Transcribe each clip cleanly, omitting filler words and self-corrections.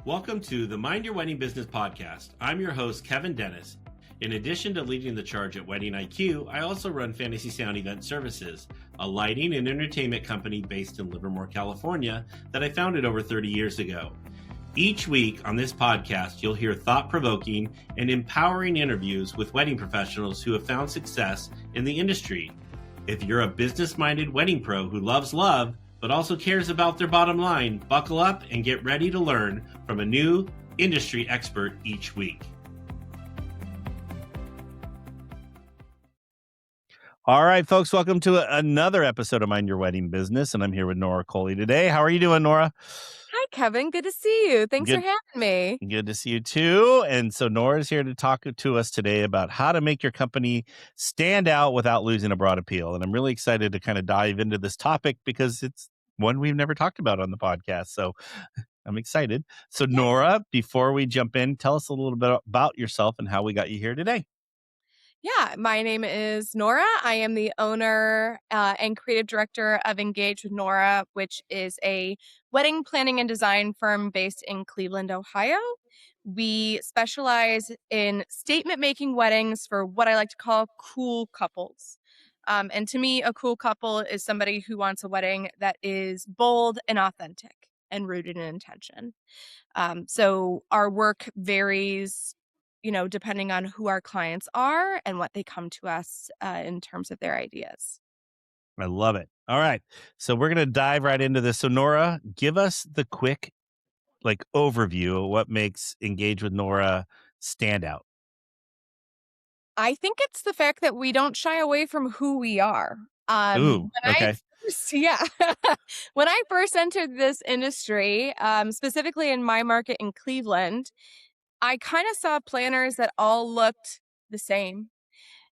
Welcome to the Mind Your Wedding Business podcast. I'm your host, Kevin Dennis. In addition to leading the charge at Wedding IQ, I also run Fantasy Sound Event Services, a lighting and entertainment company based in Livermore, California, that I founded over 30 years ago. Each week on this podcast, you'll hear thought-provoking and empowering interviews with wedding professionals who have found success in the industry. If you're a business-minded wedding pro who loves love, but also cares about their bottom line, buckle up and get ready to learn from a new industry expert each week. All right, folks, welcome to another episode of Mind Your Wedding Business, and I'm here with Nora Culley today. How are you doing, Nora? Hi, Kevin. Good to see you. Thanks for having me. Good to see you too. And so Nora's here to talk to us today about how to make your company stand out without losing a broad appeal. And I'm really excited to kind of dive into this topic because it's one we've never talked about on the podcast. So I'm excited. So Nora, before we jump in, tell us a little bit about yourself and how we got you here today. Yeah, my name is Nora. I am the owner and creative director of Engaged With Nora, which is a wedding planning and design firm based in Cleveland, Ohio. We specialize in statement-making weddings for what I like to call cool couples. And to me, a cool couple is somebody who wants a wedding that is bold and authentic and rooted in intention. So our work varies, depending on who our clients are and what they come to us in terms of their ideas. I love it. All right. So we're going to dive right into this. So Nora, give us the quick overview of what makes Engage with Nora stand out. I think it's the fact that we don't shy away from who we are. Okay. When I first entered this industry, specifically in my market in Cleveland, I kind of saw planners that all looked the same.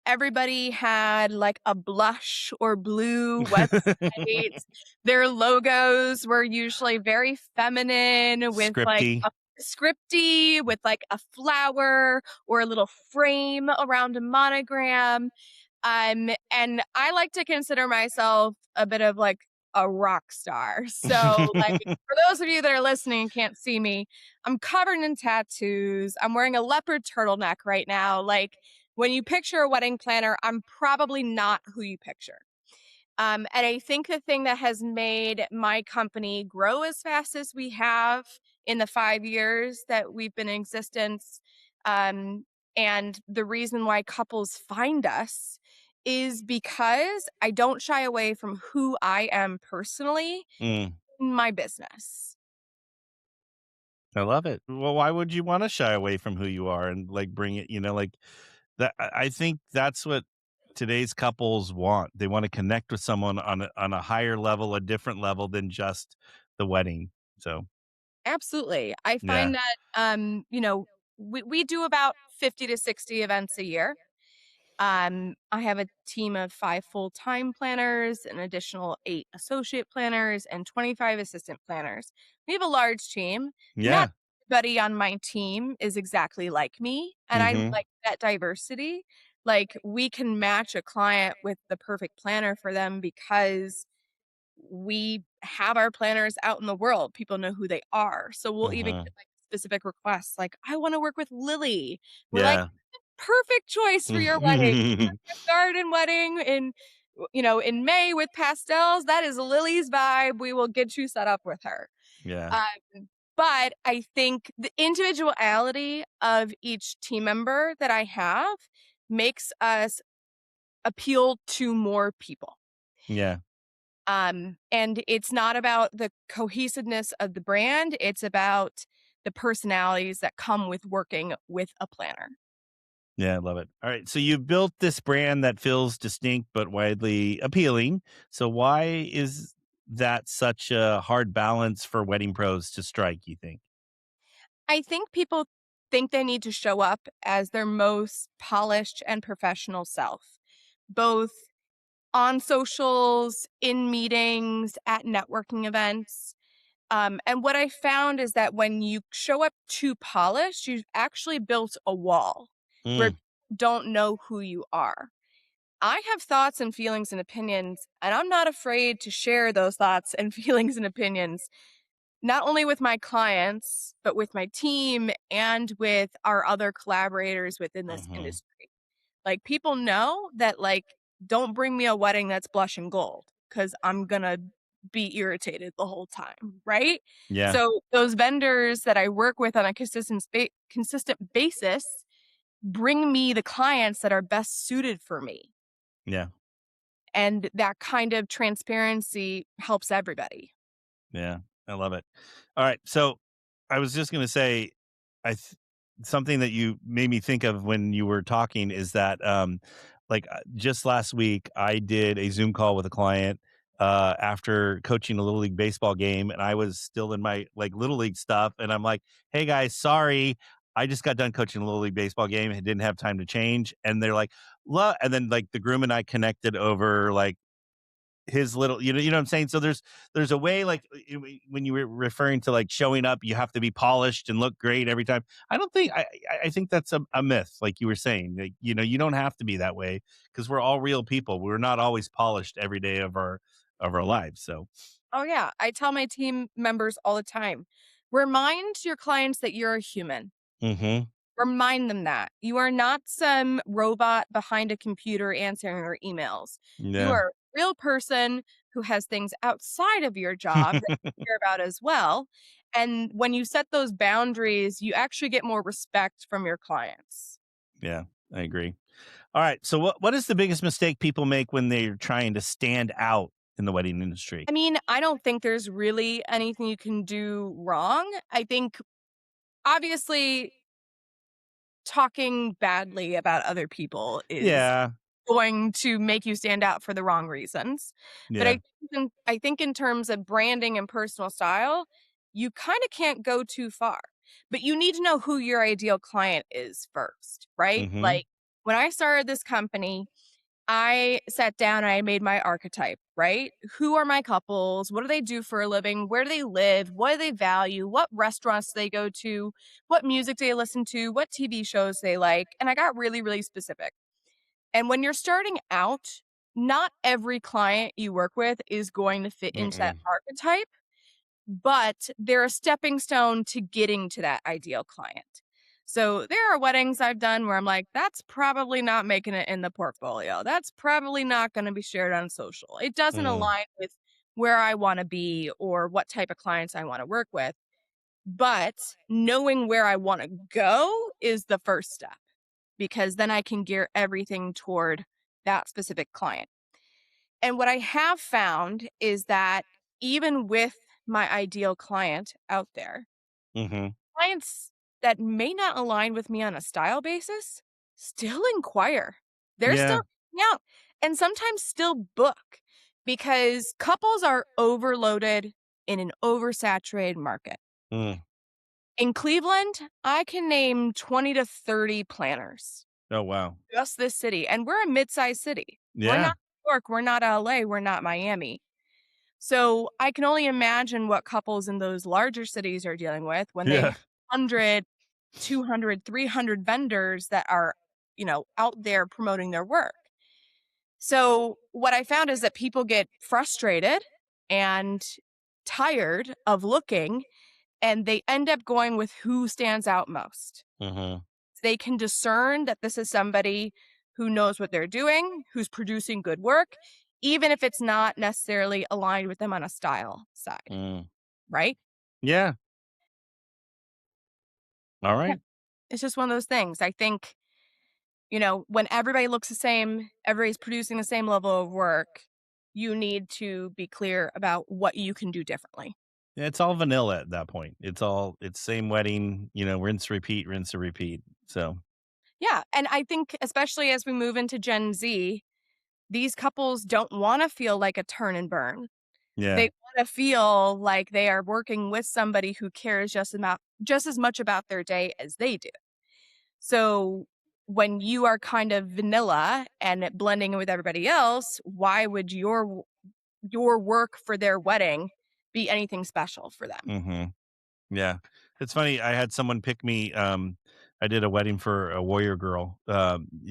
Everybody had like a blush or blue website. Their logos were usually very feminine with scripty with like a flower or a little frame around a monogram. And I like to consider myself a bit of like a rock star. So for those of you that are listening and can't see me, I'm covered in tattoos. I'm wearing a leopard turtleneck right now. When you picture a wedding planner, I'm probably not who you picture. And I think the thing that has made my company grow as fast as we have in the 5 years that we've been in existence, and the reason why couples find us is because I don't shy away from who I am personally in my business. I love it. Well, why would you want to shy away from who you are and bring it, that? I think that's what today's couples want. They want to connect with someone on a higher level, a different level than just the wedding. So absolutely. I find that, we do about 50 to 60 events a year. I have a team of 5 full-time planners, an additional 8 associate planners, and 25 assistant planners. We have a large team. Yeah. Not everybody on my team is exactly like me, and I like that diversity. We can match a client with the perfect planner for them because we have our planners out in the world. People know who they are. So we'll even get specific requests I want to work with Lily. We're perfect choice for your wedding. Garden wedding in May with pastels. That is Lily's vibe. We will get you set up with her. Yeah. But I think the individuality of each team member that I have makes us appeal to more people. Yeah. And it's not about the cohesiveness of the brand. It's about the personalities that come with working with a planner. Yeah, I love it. All right. So you've built this brand that feels distinct but widely appealing. So why is that such a hard balance for wedding pros to strike, you think? I think people think they need to show up as their most polished and professional self, both on socials, in meetings, at networking events. And what I found is that when you show up too polished, you've actually built a wall where people don't know who you are. I have thoughts and feelings and opinions, and I'm not afraid to share those thoughts and feelings and opinions. not only with my clients, but with my team and with our other collaborators within this Mhm. industry. Like, people know that, like, don't bring me a wedding that's blush and gold because I'm gonna be irritated the whole time, right? Yeah. So those vendors that I work with on a consistent basis bring me the clients that are best suited for me. Yeah. And that kind of transparency helps everybody. Yeah, I love it. All right, so I was just gonna say, I th something that you made me think of when you were talking is that, just last week, I did a Zoom call with a client, after coaching a little league baseball game, and I was still in my, like, little league stuff, and I'm like, "Hey, guys, sorry, I just got done coaching a little league baseball game and didn't have time to change," and they're like, "Lo," and then, like, the groom and I connected over, like, his little you know what I'm saying? So there's a way, like, when you were referring to, like, showing up, you have to be polished and look great every time. I don't think I think that's a myth, like you were saying. Like, you don't have to be that way because 'cause we're all real people. We're not always polished every day of our lives, so Oh, yeah. I tell my team members all the time, remind your clients that you're a human. Mhm. Remind them that you are not some robot behind a computer answering their emails. You Yeah. are a real person who has things outside of your job that you care about as well. And when you set those boundaries, you actually get more respect from your clients. Yeah, I agree. Alright, so what is the biggest mistake people make when they're trying to stand out in the wedding industry? I mean, I don't think there's really anything you can do wrong. I think obviously talking badly about other people is Yeah, going to make you stand out for the wrong reasons. But yeah. I think in terms of branding and personal style, you kind of can't go too far. But you need to know who your ideal client is first, right? Mhm. Like when I started this company, I sat down and I made my archetype, right? Who are my couples? What do they do for a living? Where do they live? What do they value? What restaurants do they go to? What music do they listen to? What TV shows they like? And I got really, really specific. And when you're starting out, not every client you work with is going to fit into that Mm-mm. archetype, but they're a stepping stone to getting to that ideal client. So there are weddings I've done where I'm like, that's probably not making it in the portfolio. That's probably not going to be shared on social. It doesn't Mm. align with where I want to be or what type of clients I want to work with. But knowing where I want to go is the first step because then I can gear everything toward that specific client. And what I have found is that even with my ideal client out there, Mhm. clients that may not align with me on a style basis still inquire. They're Yeah. still out and sometimes still book because couples are overloaded in an oversaturated market. Mm. In Cleveland, I can name 20 to 30 planners. Oh, wow. Just this city, and we're a mid-sized city. We're Yeah. not New York, we're not LA, we're not Miami. So, I can only imagine what couples in those larger cities are dealing with when they Yeah. have 100, 200, 300 vendors that are, out there promoting their work. So, what I found is that people get frustrated and tired of looking, and they end up going with who stands out most. Mhm. They can discern that this is somebody who knows what they're doing, who's producing good work, even if it's not necessarily aligned with them on a style side, Mm. right? Yeah. All Yeah. right. It's just one of those things. I think, when everybody looks the same, everybody's producing the same level of work, you need to be clear about what you can do differently. Yeah, it's all vanilla at that point. It's same wedding, rinse, repeat. So, Yeah. And I think, especially as we move into Gen Z, these couples don't want to feel like a turn and burn. yeah. They wanna feel like they are working with somebody who cares just as much about their day as they do. So, when you are kind of vanilla and blending in with everybody else, why would your work for their wedding be anything special for them? Mhm. Yeah. It's funny, I had someone pick me, I did a wedding for a Warrior girl.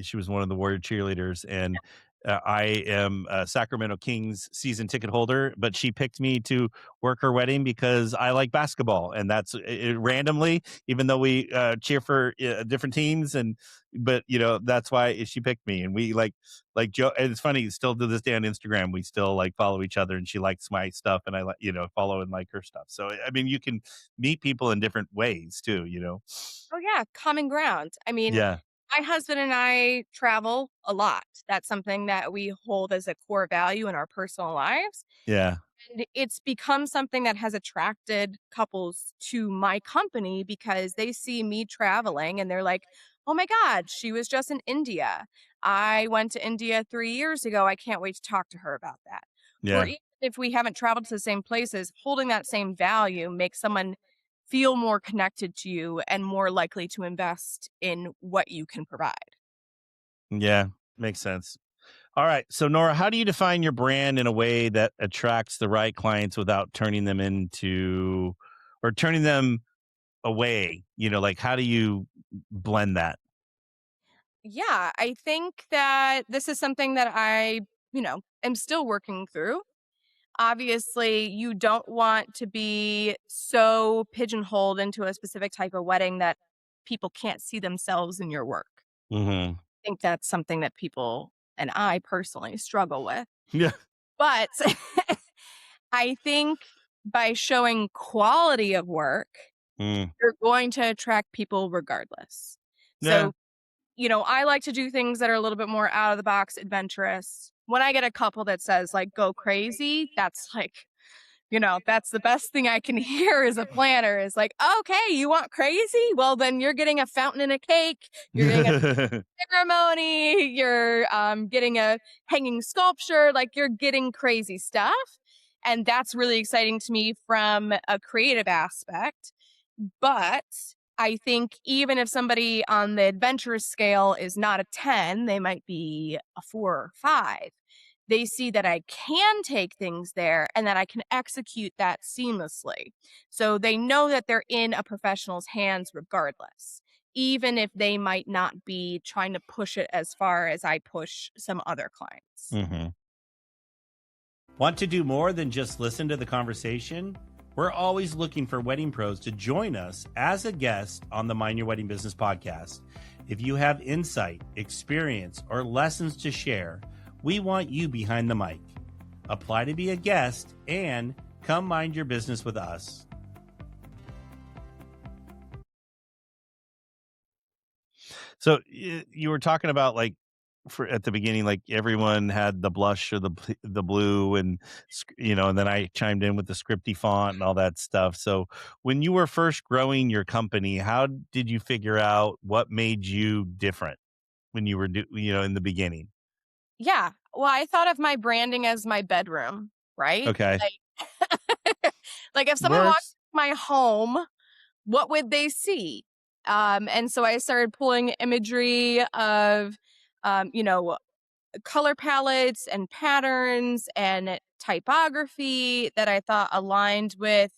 She was one of the Warrior cheerleaders, and I am a Sacramento Kings season ticket holder, but she picked me to work her wedding because I like basketball, and that's randomly, even though we cheer for different teams, but that's why she picked me, and we like Joe. And it's funny, still to this day on Instagram, we still like follow each other, and she likes my stuff, and I like follow and like her stuff. So I mean, you can meet people in different ways too. Oh yeah, common ground. I mean, Yeah, my husband and I travel a lot. That's something that we hold as a core value in our personal lives. yeah, And it's become something that has attracted couples to my company because they see me traveling and they're like, oh my God, she was just in India. I went to India 3 years ago. I can't wait to talk to her about that. Or yeah. even if we haven't traveled to the same places, holding that same value makes someone feel more connected to you and more likely to invest in what you can provide. Yeah, makes sense. All right. So, Nora, how do you define your brand in a way that attracts the right clients without turning them into or turning them away? Like how do you blend that? Yeah, I think that this is something that I, am still working through. Obviously, you don't want to be so pigeonholed into a specific type of wedding that people can't see themselves in your work. Hmm. I think that's something that people and I personally struggle with. Yeah. But I think by showing quality of work, Mm. you're going to attract people regardless. Yeah. So, I like to do things that are a little bit more out of the box, adventurous. When I get a couple that says like go crazy, that's like, that's the best thing I can hear as a planner is like, okay, you want crazy? Well, then you're getting a fountain and a cake. You're getting a ceremony. You're getting a hanging sculpture. Like you're getting crazy stuff. And that's really exciting to me from a creative aspect. But I think even if somebody on the adventurous scale is not a 10, they might be a 4 or 5. They see that I can take things there and that I can execute that seamlessly. So they know that they're in a professional's hands regardless, even if they might not be trying to push it as far as I push some other clients. Hmm. Want to do more than just listen to the conversation? We're always looking for wedding pros to join us as a guest on the Mind Your Wedding Business podcast. If you have insight, experience, or lessons to share, we want you behind the mic. Apply to be a guest and come mind your business with us. So you were talking about like for at the beginning, like everyone had the blush or the blue, and and then I chimed in with the scripty font and all that stuff. So when you were first growing your company, how did you figure out what made you different when you were in the beginning? Yeah. Well, I thought of my branding as my bedroom, right? Okay, Like, like if someone walked works. in my home, what would they see? And so I started pulling imagery of, color palettes and patterns and typography that I thought aligned with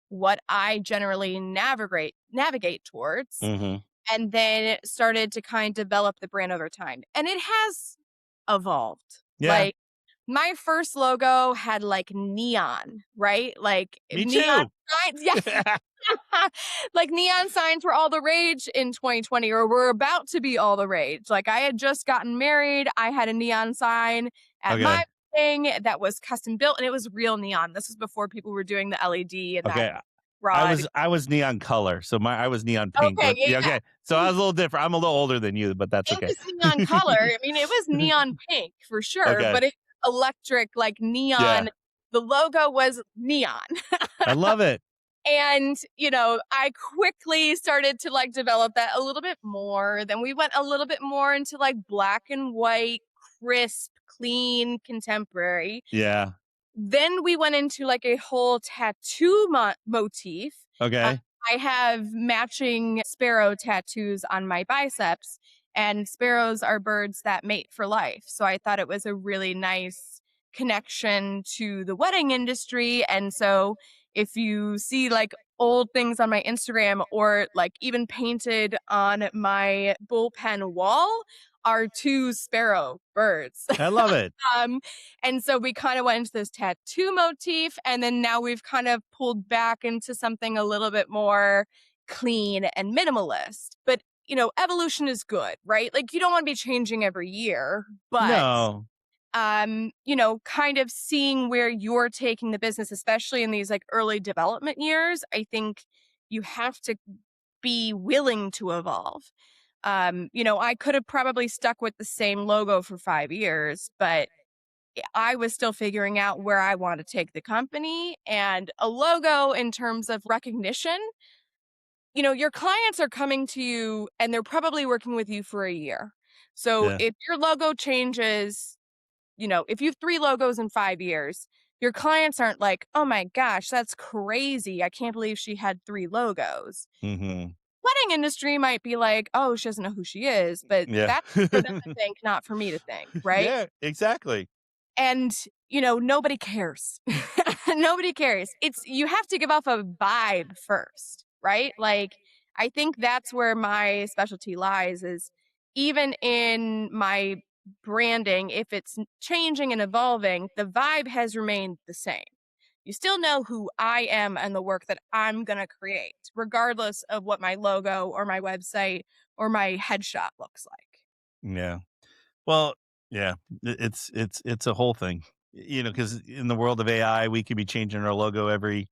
what I generally navigate towards, Hmm. and then started to kind of develop the brand over time. And it has evolved. Yeah, Like my first logo had like neon, right? Like me neon too. signs. Yeah. Like neon signs were all the rage in 2020 or were about to be all the rage. Like I had just gotten married. I had a neon sign at my Okay, wedding that was custom built and it was real neon. This was before people were doing the LED and that okay. I broad. was I was neon color, so I was neon pink. Okay. But Yeah. yeah, Yeah. okay. So I was a little different. I'm a little older than you, but that's It okay. was neon color. I mean, it was neon pink for sure, Okay. but it electric, like Yeah. neon. The logo was neon. I love it. And, I quickly started to like develop that a little bit more. Then we went a little bit more into like black and white, crisp, clean, contemporary. Yeah. Then we went into like a whole tattoo motif. Uh, Okay. I have matching sparrow tattoos on my biceps, and sparrows are birds that mate for life. So I thought it was a really nice connection to the wedding industry. And so if you see like old things on my Instagram or like even painted on my bullpen wall our two sparrow birds. I love it. And so we kind of went into this tattoo motif, and then now we've kind of pulled back into something a little bit more clean and minimalist. But, evolution is good, right? Like, you don't want to be changing every year, but No. kind of seeing where you're taking the business, especially in these like early development years, I think you have to be willing to evolve. I could have probably stuck with the same logo for 5 years, but I was still figuring out where I want to take the company, and a logo in terms of recognition. Your clients are coming to you and they're probably working with you for a year. So Yeah. if your logo changes, if you have 3 logos in 5 years, your clients aren't like, "Oh my gosh, that's crazy. I can't believe she had 3 logos." Mm-hmm. Wedding industry might be like, "Oh, she doesn't know who she is," but Yeah. that's for them to think, not for me to think, right? Yeah, exactly. And, nobody cares. Nobody cares. You have to give off a vibe first, right? Like, I think that's where my specialty lies, is even in my branding, if it's changing and evolving, the vibe has remained the same. You still know who I am and the work that I'm going to create, regardless of what my logo or my website or my headshot looks like. Yeah. Well, yeah, it's a whole thing, because in the world of AI, we could be changing our logo every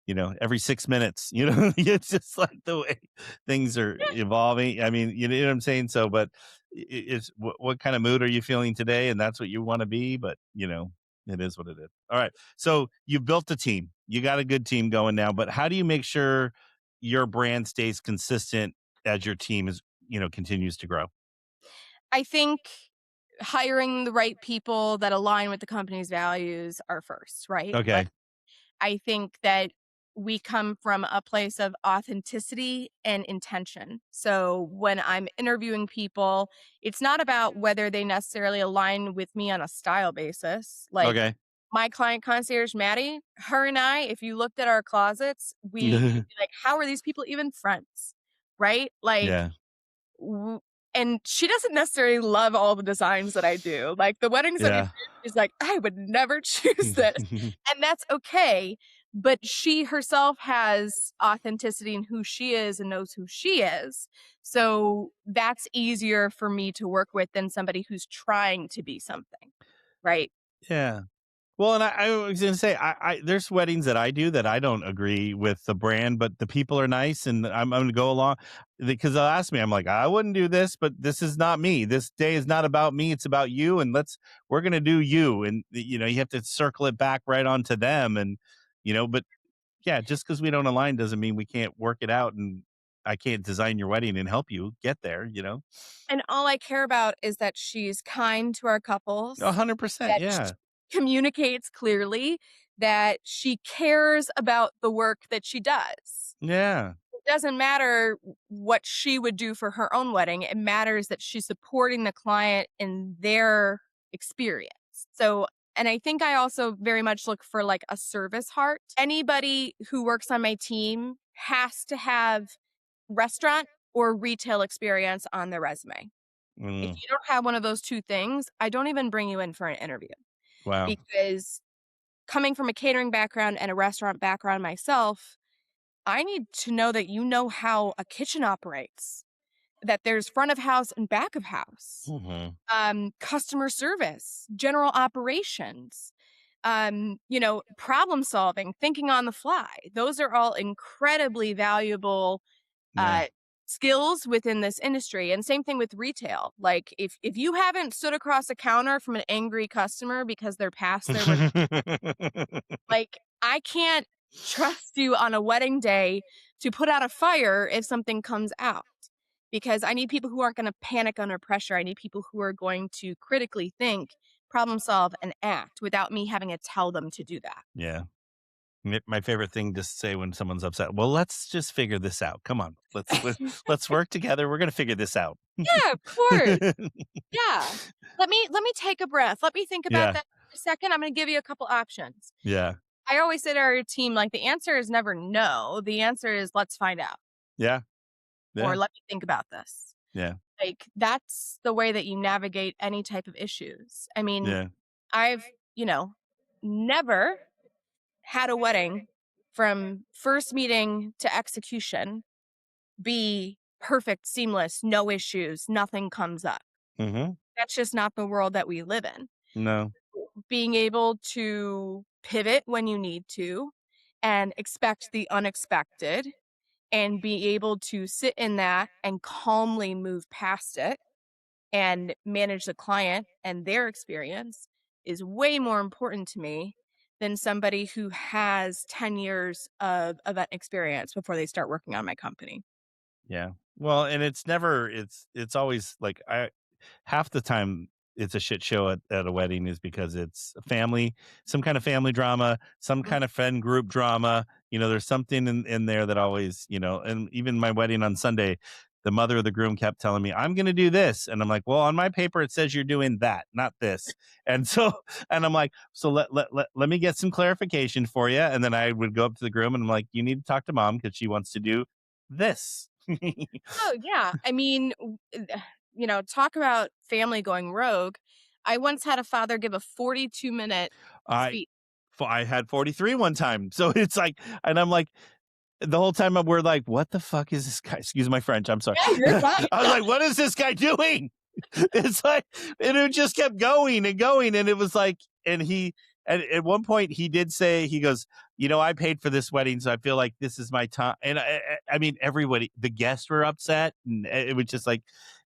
6 minutes. It's just like the way things are evolving. I mean, you know what I'm saying. So, but it's what kind of mood are you feeling today, and that's what you want to be. But it is what it is. All right. So you've built a team. You got a good team going now. But how do you make sure your brand stays consistent as your team continues to grow? I think hiring the right people that align with the company's values are first, right? Like, Okay. I think that we come from a place of authenticity and intention. So when I'm interviewing people, it's not about whether they necessarily align with me on a style basis. Like, Okay. my client concierge, Maddie, her and I, if you looked at our closets, you'd be like, how are these people even friends? Right? Like, Yeah. and she doesn't necessarily love all the designs that I do. Like, the weddings that we do, Yeah. she's like, I would never choose this. And that's okay. But she herself has authenticity in who she is and knows who she is. So that's easier for me to work with than somebody who's trying to be something. Right. Yeah. Well, and I was gonna say, I there's weddings that I do that I don't agree with the brand, but the people are nice, and I'm gonna go along because they'll ask me. I'm like, I wouldn't do this, but this is not me. This day is not about me. It's about you, and we're gonna do you, and you have to circle it back right onto them, and but yeah, just because we don't align doesn't mean we can't work it out, and I can't design your wedding and help you get there. And all I care about is that she's kind to our A couples, 100%, that she yeah, communicates clearly, that she cares about the work that she does. yeah, It doesn't matter what she would do for her own wedding. It matters that she's supporting the client in their experience. So, and I think I also very much look for like a service heart. Anybody who works on my team has to have restaurant or retail experience on their resume. If mm, you don't have one of those 2 things, I don't even bring you in for an interview, wow, because coming from a catering background and a restaurant background myself, I need to know that you know how a kitchen operates, that there's front of house and back of house, hmm, customer service, general operations, problem solving, thinking on the fly. Those are all incredibly valuable yeah. uh, skills within this industry. And same thing with retail. Like, if you haven't stood across a counter from an angry customer because they're past their wedding, like, I can't trust you on a wedding day to put out a fire if something comes out, because I need people who aren't going to panic under pressure. I need people who are going to critically think, problem solve, and act without me having to tell them to do that. Yeah. My favorite thing to say when someone's upset, well, let's just figure this out. Come on. Let's work together. We're going to figure this out. Yeah, of course. Yeah. Let me take a breath. Let me think about Yeah. that for a second. I'm gonna give you a couple options. Yeah. I always say to our team, like, the answer is never no. The answer is let's find out, Yeah. or Yeah. let me think about this. Yeah. Like, that's the way that you navigate any type of issues. I mean, Yeah. I've, never had a wedding from first meeting to execution be perfect, seamless, no issues, nothing comes up. Mm-hmm. That's just not the world that we live in. No. Being able to pivot when you need to and expect the unexpected and be able to sit in that and calmly move past it and manage the client and their experience is way more important to me than somebody who has 10 years of event experience before they start working on my company. Yeah. Well, and it's always like half the time it's a shit show at a wedding is because it's a family, some kind of family drama, some Mm. kind of friend group drama. There's something in there that always, and even my wedding on Sunday, the mother of the groom kept telling me, I'm going to do this. And I'm like, well, on my paper, it says you're doing that, not this. And so, and I'm like, so let me get some clarification for you. And then I would go up to the groom and I'm like, you need to talk to mom because she wants to do this. Oh, yeah. I mean, talk about family going rogue. I once had a father give a 42-minute I speech. I had 43 one time. So it's like, and I'm like, the whole time we're like, what the fuck is this guy? Excuse my French. I'm sorry. Yeah, you're fine. I was like, what is this guy doing? It's like, and it just kept going and going. And it was like, and at one point he did say, he goes, I paid for this wedding, so I feel like this is my time. And I mean, everybody, the guests were upset, and it was just like,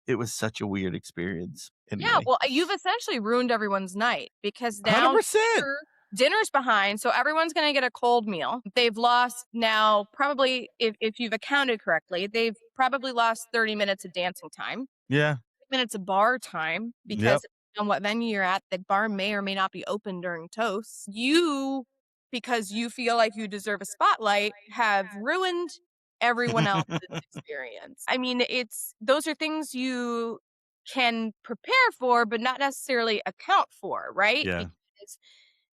it was such a weird experience. Yeah, Anyway, well, you've essentially ruined everyone's night because now 100%. dinner's behind, so everyone's going to get a cold meal. They've lost now probably, if you've accounted correctly, they've probably lost 30 minutes of dancing time, Yeah. minutes of bar time, Yep. because on what venue you're at, the bar may or may not be open during toasts. Because you feel like you deserve a spotlight, have ruined everyone else's experience. I mean, those are things you can prepare for, but not necessarily account for, right? Yeah. Because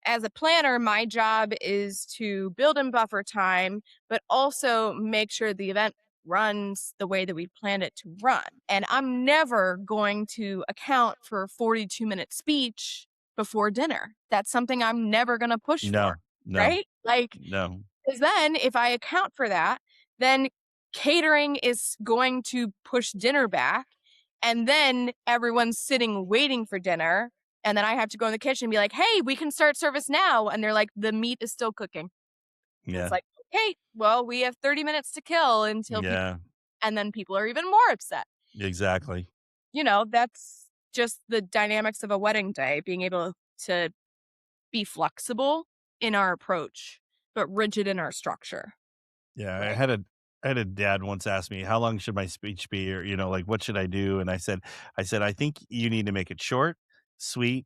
as a planner, my job is to build in buffer time, but also make sure the event runs the way that we planned it to run. And I'm never going to account for a 42-minute speech before dinner. That's something I'm never going to push for, No. right? Like, No. because then if I account for that, then catering is going to push dinner back. And then everyone's sitting waiting for dinner. And then I have to go in the kitchen and be like, hey, we can start service now. And they're like, the meat is still cooking. And Yeah. it's like, okay, well, we have 30 minutes to kill until people, Yeah. and then people are even more upset. Exactly. That's just the dynamics of a wedding day, being able to be flexible in our approach, but rigid in our structure. Yeah. Right. I had a dad once ask me, how long should my speech be? Or, like, what should I do? And I said, I think you need to make it short, sweet,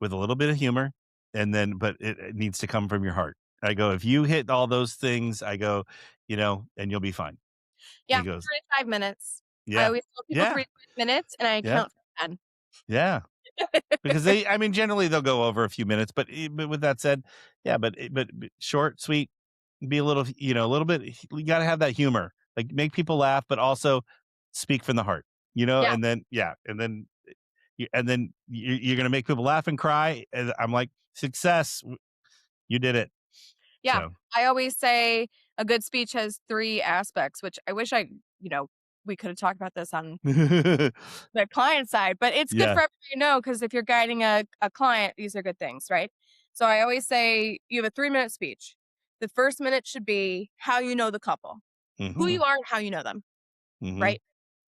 with a little bit of humor. And then, but it needs to come from your heart. I go, if you hit all those things, I go, and you'll be fine. Yeah, He goes, 3 to 5 minutes. I yeah, always tell people yeah, 3 to 5 minutes, and I yeah, count from 10. yeah. Because generally they'll go over a few minutes, but with that said, yeah, but short, sweet, be a little, a little bit, you got to have that humor, like make people laugh, but also speak from the heart, Yeah, and then, yeah. And then you're going to make people laugh and cry. And I'm like, success, you did it. yeah. So, I always say a good speech has 3 aspects, which I wish we could have talked about this on the client side, but it's good yeah. for everybody to know, because if you're guiding a client, these are good things, right? So I always say you have a 3-minute speech. The first minute should be how you know the couple, who Hmm. you are and how you know them, Hmm. right?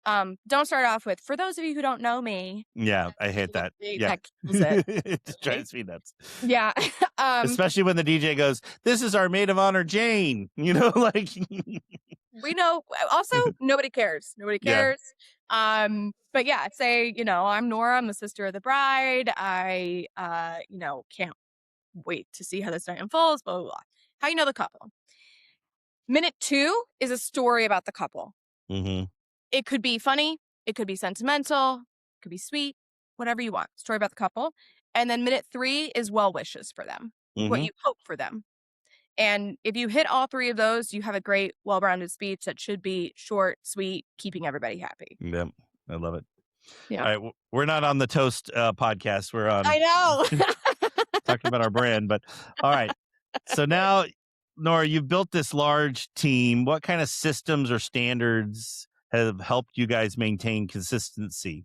Don't start off with, for those of you who don't know me. Yeah. I hate that. Yeah. That kills it. It drives me nuts. Yeah. Especially when the DJ goes, this is our maid of honor, Jane, like, We know. Also, nobody cares. Nobody yeah. cares. But yeah, say, I'm Nora, I'm the sister of the bride. I can't wait to see how this night unfolds, blah, blah, blah. How you know the couple. Minute 2 is a story about the couple. Hmm. It could be funny, it could be sentimental, it could be sweet, whatever you want. Story about the couple. And then minute 3 is well wishes for them, what Hmm. you hope for them. And if you hit all 3 of those, you have a great, well-rounded speech that should be short, sweet, keeping everybody happy. Yep. I love it. Yeah. All right, we're not on the Toast podcast. We're on I know. talking about our brand, but all right. So now, Nora, you've built this large team. What kind of systems or standards have helped you guys maintain consistency?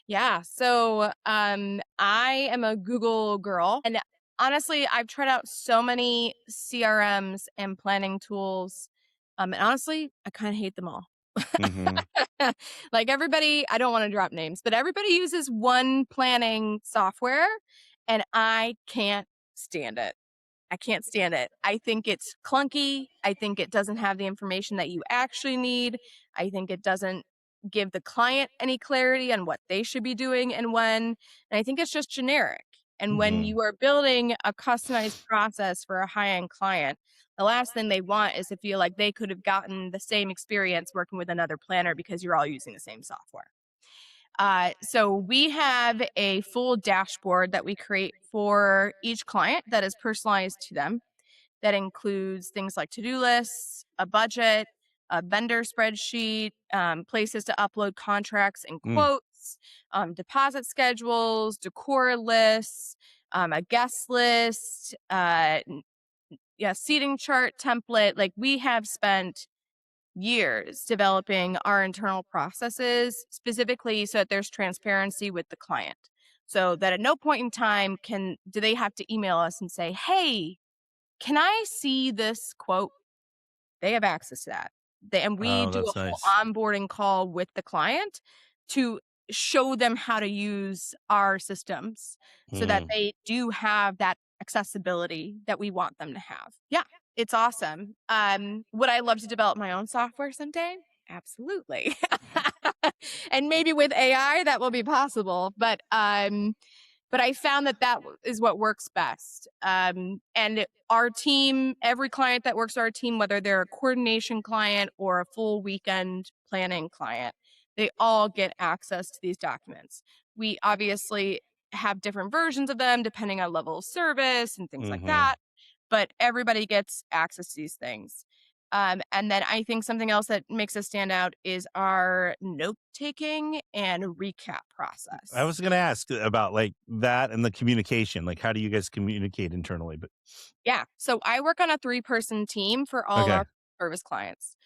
Yeah. So I am a Google girl. And honestly, I've tried out so many CRMs and planning tools. And honestly, I kind of hate them all. Mm-hmm. Like everybody, I don't want to drop names, but everybody uses one planning software and I can't stand it. I can't stand it. I think it's clunky. I think it doesn't have the information that you actually need. I think it doesn't give the client any clarity on what they should be doing and when. And I think it's just generic. And when Mm-hmm. you are building a customized process for a high-end client, the last thing they want is to feel like they could have gotten the same experience working with another planner because you're all using the same software. So we have a full dashboard that we create for each client that is personalized to them. That includes things like to-do lists, a budget, a vendor spreadsheet, places to upload contracts and quotes, deposit schedules, decor lists, a guest list, seating chart template. Like we have spent years developing our internal processes specifically so that there's transparency with the client. So that at no point in time do they have to email us and say, "Hey, can I see this quote?" They have access to that. And we Oh, do that's a whole nice. onboarding call with the client to show them how to use our systems so that Mm. they do have that accessibility that we want them to have. Yeah, it's awesome. Would I love to develop my own software someday? Absolutely. And maybe with AI that will be possible, but I found that is what works best. And our team, every client that works our team, whether they're a coordination client or a full weekend planning client, they all get access to these documents. We obviously have different versions of them depending on level of service and things like Mm-hmm. that, but everybody gets access to these things. And then I think something else that makes us stand out is our note taking and recap process. I was going to ask about like that and the communication. Like, how do you guys communicate internally? But Yeah. So I work on a 3-person team for all okay. our service clients.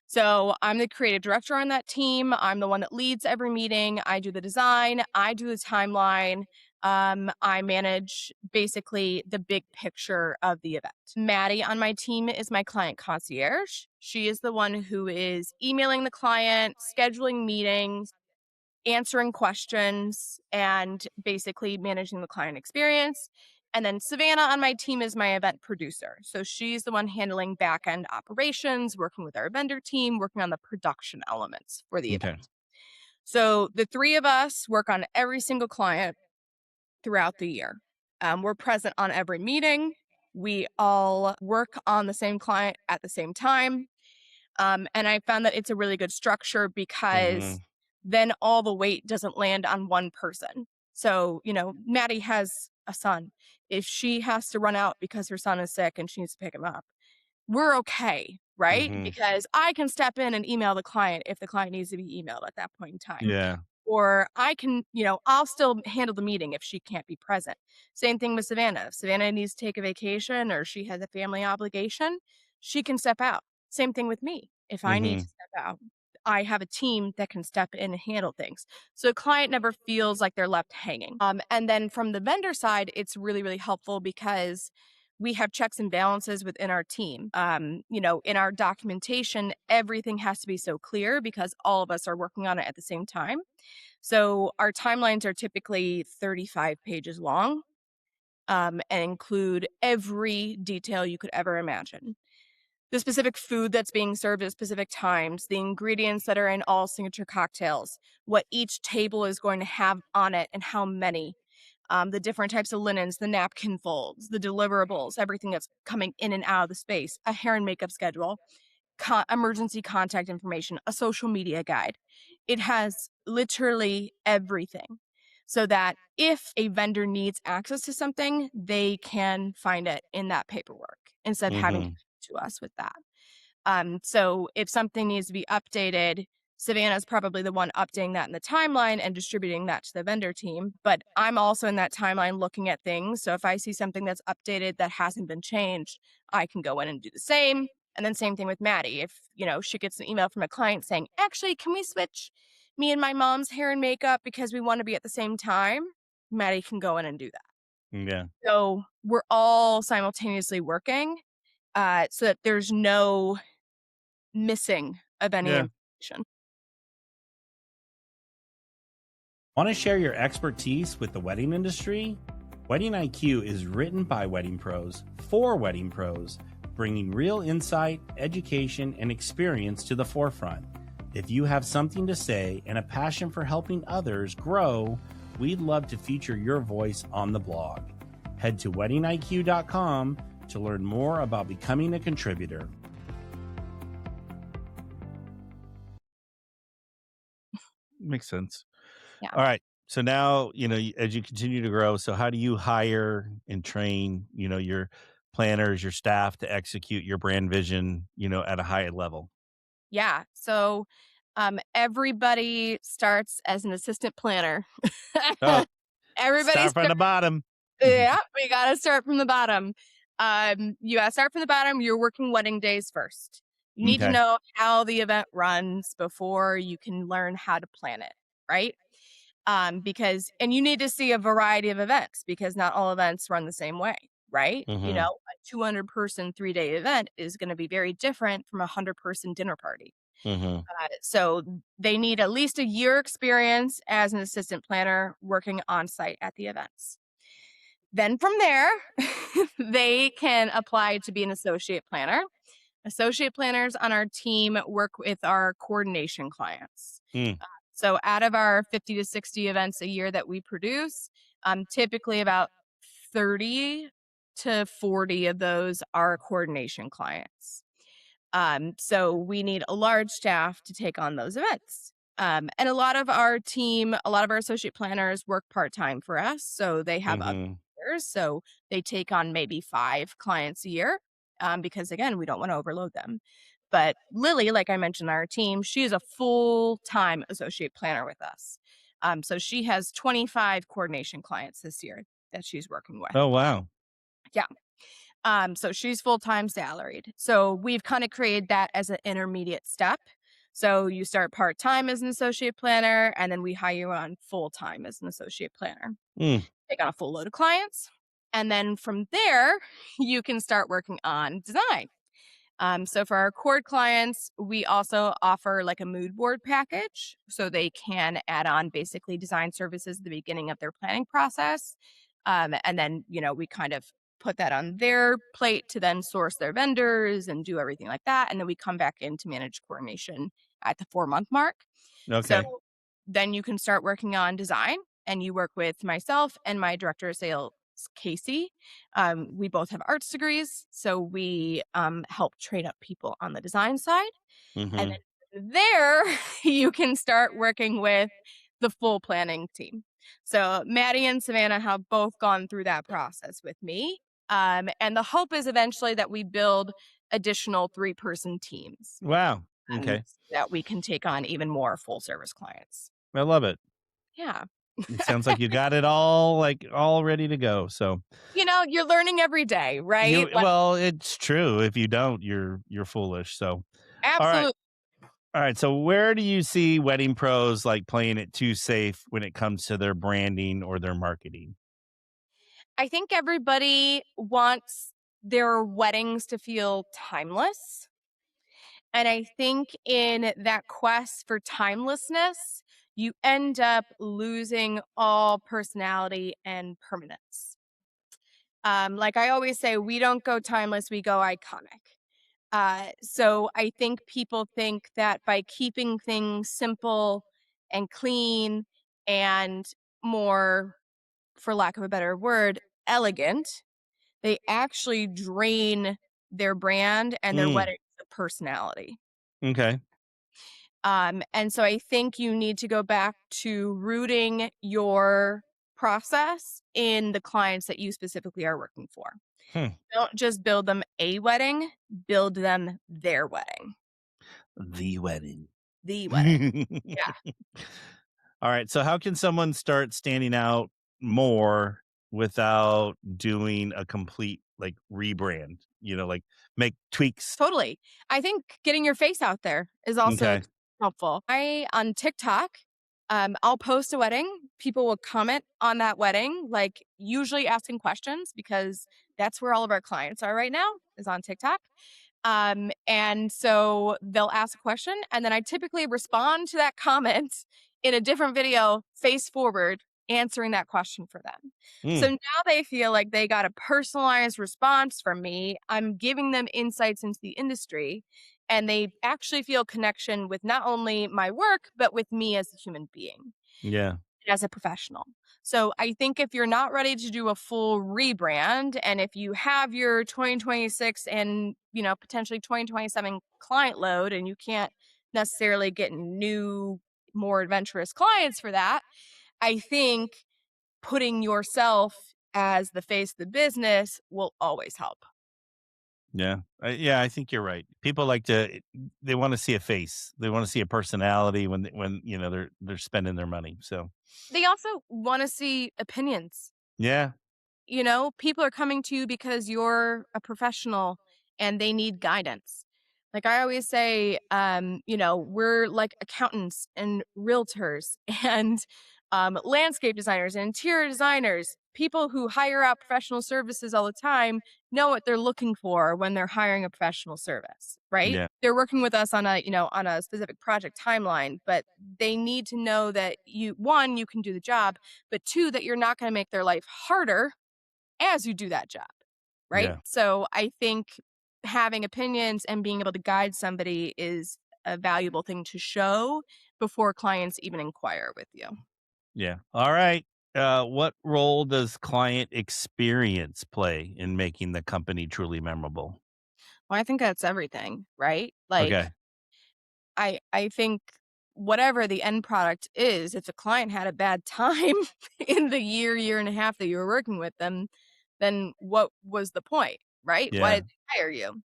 So I'm the creative director on that team. I'm the one that leads every meeting. I do the design. I do the timeline. I manage basically the big picture of the event. Maddie on my team is my client concierge. She is the one who is emailing the client, scheduling meetings, answering questions, and basically managing the client experience. And then Savannah on my team is my event producer. So she's the one handling back end operations, working with our vendor team, working on the production elements for the Okay. event. So the 3 of us work on every single client throughout the year. We're present on every meeting. We all work on the same client at the same time. And I found that it's a really good structure Mm-hmm. because then all the weight doesn't land on one person. So, Maddie has a son. If she has to run out because her son is sick and she needs to pick him up, we're okay, right? Mm-hmm. Because I can step in and email the client if the client needs to be emailed at that point in time. Yeah. Or I can, I'll still handle the meeting if she can't be present. Same thing with Savannah. If Savannah needs to take a vacation or she has a family obligation, she can step out. Same thing with me. If I need Mm-hmm. to step out, I have a team that can step in and handle things. So the client never feels like they're left hanging. And then from the vendor side, it's really, really helpful because we have checks and balances within our team. In our documentation, everything has to be so clear because all of us are working on it at the same time. So our timelines are typically 35 pages long, and include every detail you could ever imagine. The specific food that's being served at specific times, the ingredients that are in all signature cocktails, what each table is going to have on it and how many, the different types of linens, the napkin folds, the deliverables, everything that's coming in and out of the space, a hair and makeup schedule, emergency contact information, a social media guide. It has literally everything so that if a vendor needs access to something, they can find it in that paperwork instead of having to Mm-hmm. come to us with that. So if something needs to be updated, Savannah's probably the one updating that in the timeline and distributing that to the vendor team. But I'm also in that timeline looking at things. So if I see something that's updated that hasn't been changed, I can go in and do the same. And then same thing with Maddie. If, she gets an email from a client saying, actually, can we switch me and my mom's hair and makeup because we want to be at the same time? Maddie can go in and do that. Yeah. So we're all simultaneously working so that there's no missing of any information. Want to share your expertise with the wedding industry? Wedding IQ is written by wedding pros for wedding pros, bringing real insight, education, and experience to the forefront. If you have something to say and a passion for helping others grow, we'd love to feature your voice on the blog. Head to weddingiq.com to learn more about becoming a contributor. Makes sense. Yeah. All right. So now, as you continue to grow, so how do you hire and train, your planners, your staff to execute your brand vision, at a high level? Yeah. So everybody starts as an assistant planner. Oh, Everybody start from the bottom. Yeah, we got to start from the bottom. You got to start from the bottom. You're working wedding days first. You need to know how the event runs before you can learn how to plan it, right? And you need to see a variety of events because not all events run the same way, right? Mhm. A 200-person 3-day event is going to be very different from a 100-person dinner party. Mhm. So they need at least a year experience as an assistant planner working on site at the events. Then from there, they can apply to be an associate planner. Associate planners on our team work with our coordination clients. So out of our 50 to 60 events a year that we produce, typically about 30 to 40 of those are coordination clients. So we need a large staff to take on those events. And a lot of our team, a lot of our associate planners work part-time for us. So they have other years. So they take on maybe 5 clients a year because, again, we don't want to overload them. But Lily, like I mentioned on our team, she is a full-time associate planner with us. So she has 25 coordination clients this year that she's working with. Oh, wow. Yeah. So she's full-time salaried. So we've kind of created that as an intermediate step. So you start part-time as an associate planner, and then we hire you on full-time as an associate planner. Take on a full load of clients. And then from there, you can start working on design. So for our cord clients, we also offer like a mood board package. So they can add on basically design services at the beginning of their planning process. And then, we kind of put that on their plate to then source their vendors and do everything like that. And then we come back in to manage coordination at the 4-month mark. Okay. So then you can start working on design, and you work with myself and my director of sales, Casey. We both have arts degrees, so we help train up people on the design side. And then there you can start working with the full planning team. So Maddie and Savannah have both gone through that process with me. And the hope is eventually that we build additional 3-person teams. Wow. Okay. That we can take on even more full service clients. I love it. Yeah. It sounds like you got it all ready to go. So, you're learning every day, right? well, it's true. If you don't, you're foolish. So, Absolutely. All right. So where do you see wedding pros playing it too safe when it comes to their branding or their marketing? I think everybody wants their weddings to feel timeless. And I think in that quest for timelessness, you end up losing all personality and permanence. Like I always say, we don't go timeless, we go iconic. So I think people think that by keeping things simple and clean and more, for lack of a better word, elegant, they actually drain their brand and their wedding personality. Okay. And so I think you need to go back to rooting your process in the clients that you specifically are working for. Don't just build them a wedding, build them their wedding. The wedding. the wedding. Yeah. All right. So how can someone start standing out more without doing a complete like rebrand? Like make tweaks. Totally. I think getting your face out there is also Okay. helpful. On TikTok, I'll post a wedding. People will comment on that wedding, like usually asking questions because that's where all of our clients are right now is on TikTok. And so they'll ask a question and then I typically respond to that comment in a different video, face forward, answering that question for them. So Mm, now they feel like they got a personalized response from me. I'm giving them insights into the industry and they actually feel connection with not only my work, but with me as a human being, yeah. as a professional. So I think if you're not ready to do a full rebrand and if you have your 2026 and, potentially 2027 client load and you can't necessarily get new, more adventurous clients for that, I think putting yourself as the face of the business will always help. Yeah. Yeah. I think you're right. People they want to see a face. They want to see a personality when they're spending their money. So They also want to see opinions. yeah. People are coming to you because you're a professional and they need guidance. Like I always say, we're like accountants and realtors and landscape designers and interior designers. People who hire out professional services all the time know what they're looking for when they're hiring a professional service, right? Yeah. They're working with us on a specific project timeline, but they need to know that one, you can do the job, but two, that you're not going to make their life harder as you do that job, right? Yeah. So I think having opinions and being able to guide somebody is a valuable thing to show before clients even inquire with you. Yeah. All right. What role does client experience play in making the company truly memorable? Well, I think that's everything, right? Like Okay. I think whatever the end product is, if the client had a bad time in the year and a half that you were working with them, then what was the point, right? Why Yeah. did they hire you?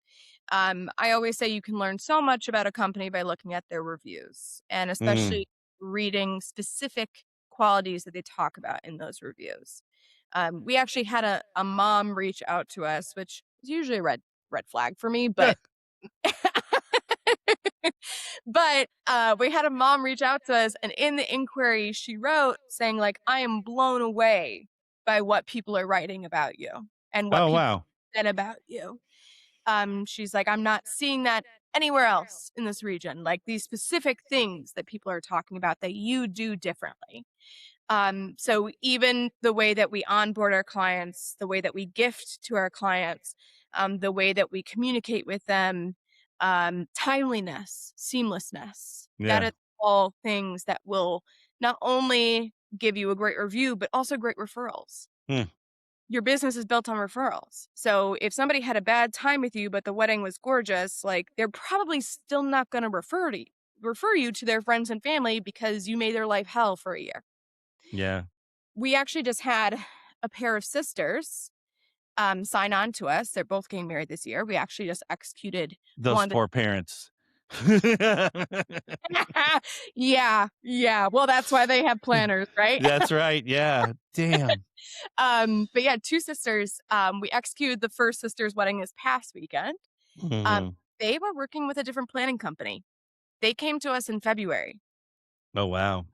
I always say you can learn so much about a company by looking at their reviews and Mm. especially reading specific qualities that they talk about in those reviews. We actually had a mom reach out to us, which is usually a red flag for me, Yeah. but we had a mom reach out to us, and in the inquiry, she wrote saying, like, I am blown away by what people are writing about you and what Oh people wow. said about you. She's like, I'm not seeing that anywhere else in this region. Like these specific things that people are talking about that you do differently. So even the way that we onboard our clients, the way that we gift to our clients, the way that we communicate with them, timeliness, seamlessness, that Yeah. is all things that will not only give you a great review, but also great referrals. Hmm. Your business is built on referrals. So if somebody had a bad time with you, but the wedding was gorgeous, like they're probably still not going to refer you to their friends and family because you made their life hell for a year. Yeah. We actually just had a pair of sisters sign on to us. They're both getting married this year. We actually just executed Those one. poor parents. Yeah, yeah. Well, that's why they have planners, right? That's right. Yeah. Damn. But yeah, two sisters. We executed the first sister's wedding this past weekend. Um, Mhm. they were working with a different planning company. They came to us in February. Oh wow.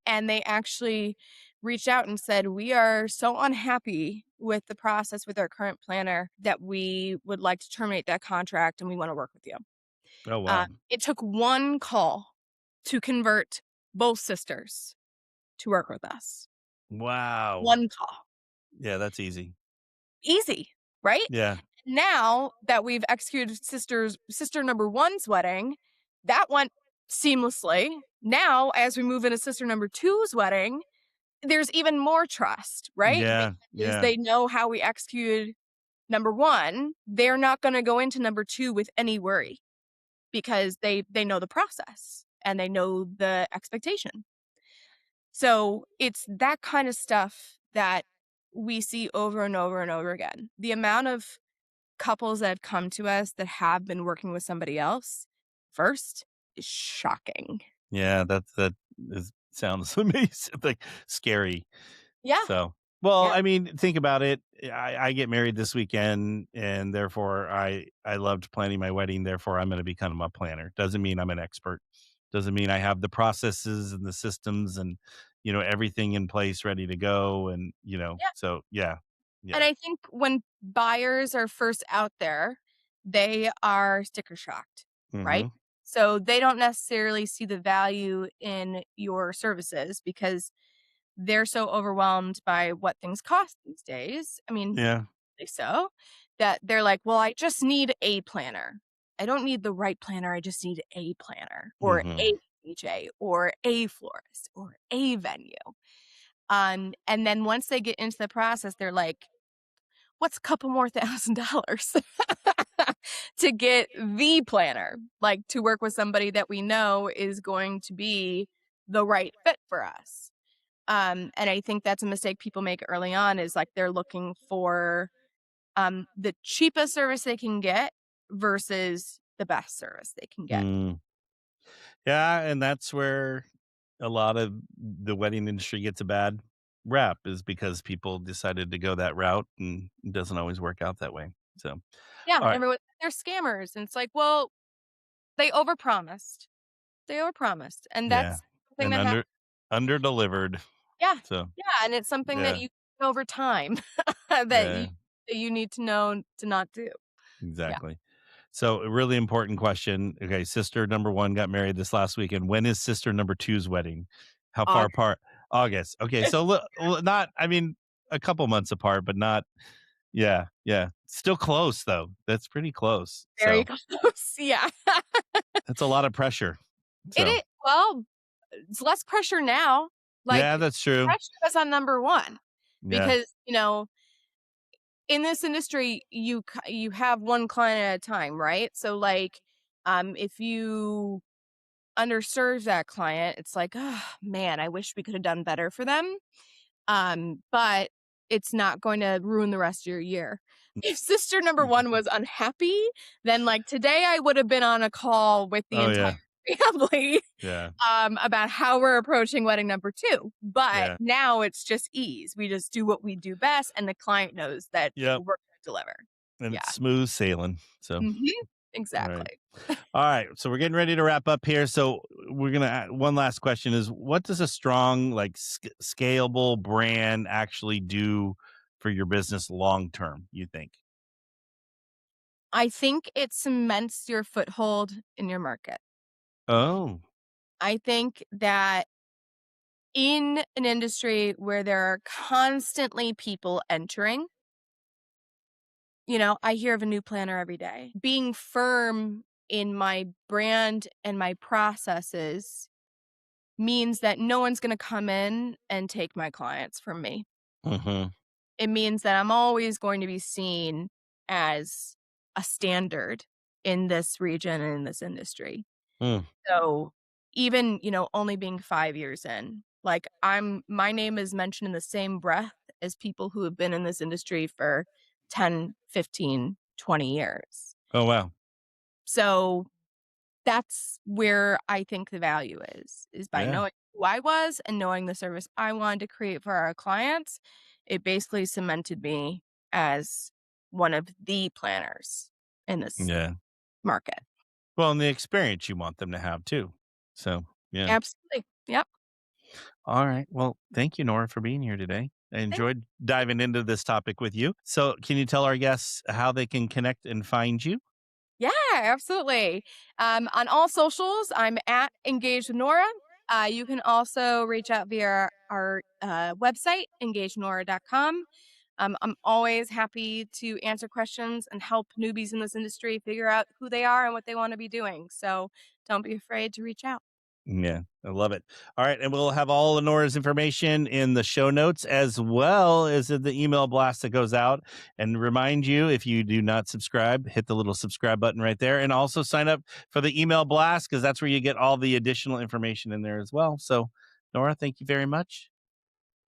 And they actually reached out and said, we are so unhappy with the process with our current planner that we would like to terminate that contract and we want to work with you. Oh wow. It took one call to convert both sisters to work with us. Wow. One call. Yeah, that's easy. Easy, right? Yeah. Now that we've executed sister number one's wedding, that went seamlessly. Now, as we move into sister number two's wedding, there's even more trust, right? Yeah. Because Yeah. they know how we executed number one. They're not going to go into number two with any worry because they know the process and they know the expectation. So it's that kind of stuff that we see over and over and over again. The amount of couples that have come to us that have been working with somebody else first is shocking. Yeah, sounds amazing, like scary. Yeah. So, well, Yeah. I mean, think about it. I get married this weekend, and therefore I loved planning my wedding. Therefore, I'm going to become a planner. Doesn't mean I'm an expert. Doesn't mean I have the processes and the systems and everything in place, ready to go. And Yeah. so yeah. And I think when buyers are first out there, they are sticker shocked, right? Mm-hmm. So they don't necessarily see the value in your services because they're so overwhelmed by what things cost these days. I mean, Yeah. so that they're like, well, I just need a planner. I don't need the right planner. I just need a planner or Mm-hmm. a DJ or a florist or a venue. And then once they get into the process, they're like, what's a couple more $1,000 to get the planner, like to work with somebody that we know is going to be the right fit for us. And I think that's a mistake people make early on is like they're looking for the cheapest service they can get versus the best service they can get. Mm. Yeah, and that's where a lot of the wedding industry gets a bad rap, is because people decided to go that route, and it doesn't always work out that way. So, Yeah, all right. everyone, they're scammers. And it's like, well, they overpromised. They overpromised. And Yeah. that's something And that happens. under delivered. Yeah. So, Yeah. And it's something that yeah. you over time Yeah, that you need to know to not do. Yeah. exactly. So, a really important question. Okay, sister number 1 got married this last weekend. When is sister number two's wedding? How far August. apart? August. Okay, so not, I mean, a couple months apart, but not. Yeah, yeah. Still close though. That's pretty close. Very So, close. Yeah. that's a lot of pressure. It So, is. Well, it's less pressure now. Like, yeah, that's true. pressure was on number one Yeah. because, in this industry, you have one client at a time, right? So, like, if you underserve that client, it's like, oh man, I wish we could have done better for them. But it's not going to ruin the rest of your year. If sister number 1 was unhappy, then like today I would have been on a call with the Oh, entire yeah. family Yeah. about how we're approaching wedding number 2. But Yeah. now it's just ease. We just do what we do best, and the client knows that Yep. we're going to deliver. And Yeah. it's smooth sailing. So, Mhm. all Exactly. right. All right. So, we're getting ready to wrap up here. So, we're going to add one last question is, what does a strong, like scalable brand actually do for your business long term, you think? I think it cements your foothold in your market. Oh. I think that in an industry where there are constantly people entering, I hear of a new planner every day. Being firm in my brand and my processes means that no one's going to come in and take my clients from me. Mm-hmm. It means that I'm always going to be seen as a standard in this region and in this industry. Mm. So even, only being 5 years in, like my name is mentioned in the same breath as people who have been in this industry for 10, 15, 20 years. Oh, wow. So that's where I think the value is by Yeah. knowing who I was and knowing the service I wanted to create for our clients. It basically cemented me as one of the planners in this Yeah. market. Well, and the experience you want them to have too. So, yeah. Absolutely. Yep. All right. Well, thank you, Nora, for being here today. I enjoyed diving into this topic with you. So, can you tell our guests how they can connect and find you? Yeah, absolutely. On all socials, I'm at Engaged with Nora. You can also reach out via our website, engagednora.com. I'm always happy to answer questions and help newbies in this industry figure out who they are and what they want to be doing. So don't be afraid to reach out. Yeah, I love it. All right. And we'll have all of Nora's information in the show notes as well as in the email blast that goes out. And remind you, if you do not subscribe, hit the little subscribe button right there. And also sign up for the email blast because that's where you get all the additional information in there as well. So, Nora, thank you very much.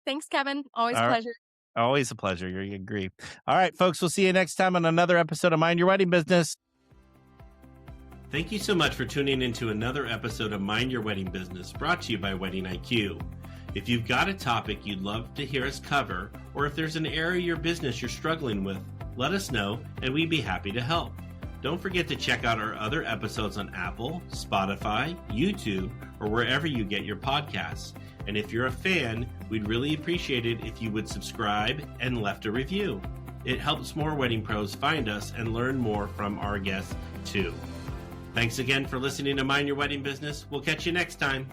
Thanks, Kevin. Always a All right. pleasure. Always a pleasure. You agree. All right, folks, we'll see you next time on another episode of Mind Your Wedding Business. Thank you so much for tuning into another episode of Mind Your Wedding Business, brought to you by Wedding IQ. If you've got a topic you'd love to hear us cover, or if there's an area of your business you're struggling with, let us know and we'd be happy to help. Don't forget to check out our other episodes on Apple, Spotify, YouTube, or wherever you get your podcasts. And if you're a fan, we'd really appreciate it if you would subscribe and left a review. It helps more wedding pros find us and learn more from our guests too. Thanks again for listening to Mind Your Wedding Business. We'll catch you next time.